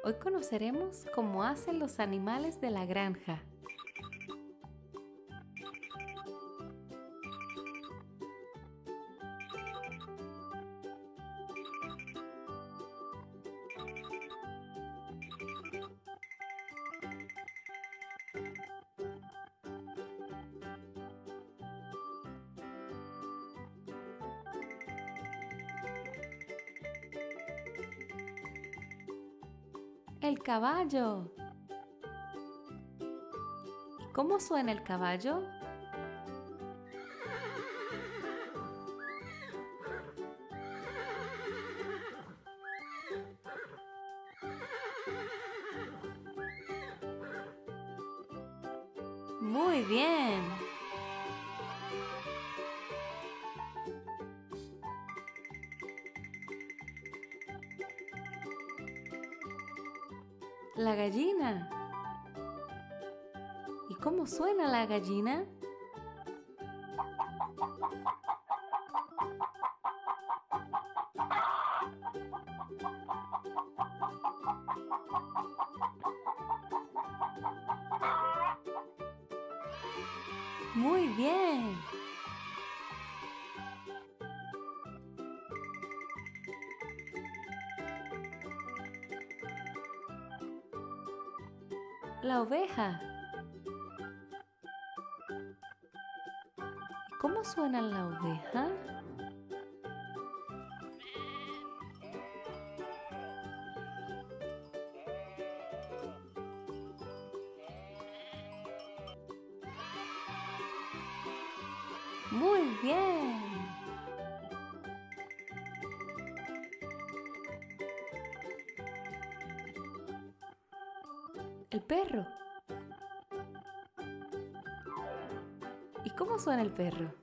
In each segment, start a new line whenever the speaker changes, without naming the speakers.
Hoy conoceremos cómo hacen los animales de la granja. ¡El caballo! ¿Y cómo suena el caballo? ¡Muy bien! La gallina. ¿Y cómo suena la gallina? ¡Muy bien! La oveja. ¿Y cómo suena la oveja? ¡Muy bien! El perro. ¿Y cómo suena el perro?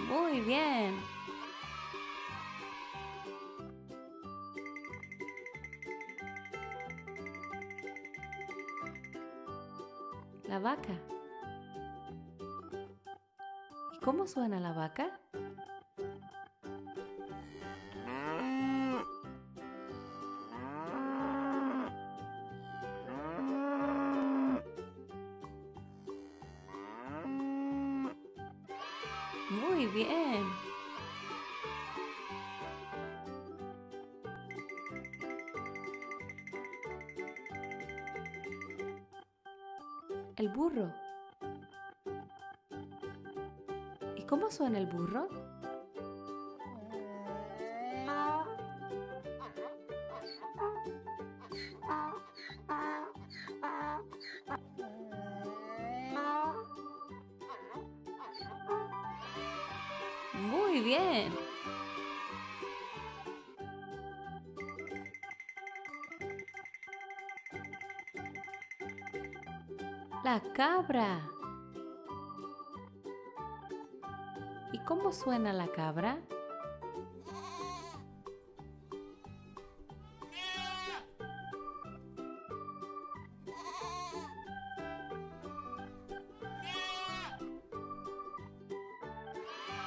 Muy bien. La vaca. ¿Y cómo suena la vaca? Muy bien. El burro. ¿Y cómo suena el burro? Muy bien. La cabra. ¿Y cómo suena la cabra?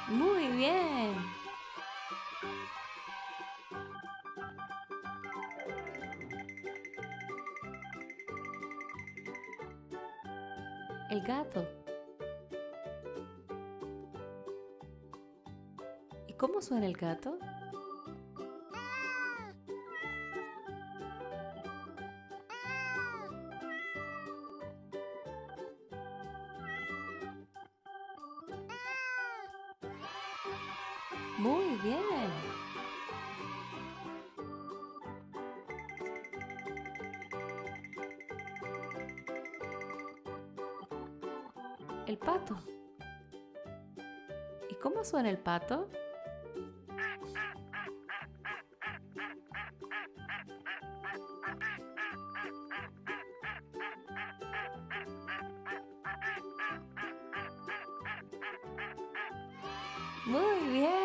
Muy bien. El gato. ¿Y cómo suena el gato? Muy bien. El pato. ¿Y cómo suena el pato? Muy bien.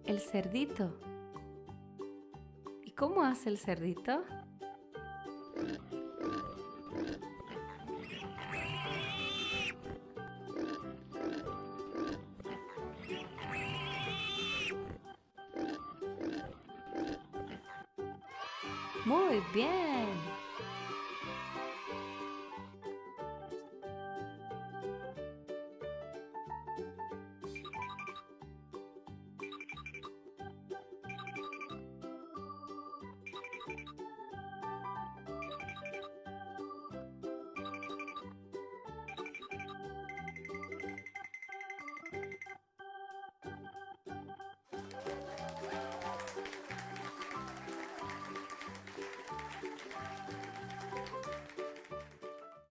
El cerdito. ¿Y cómo hace el cerdito? Muy bien.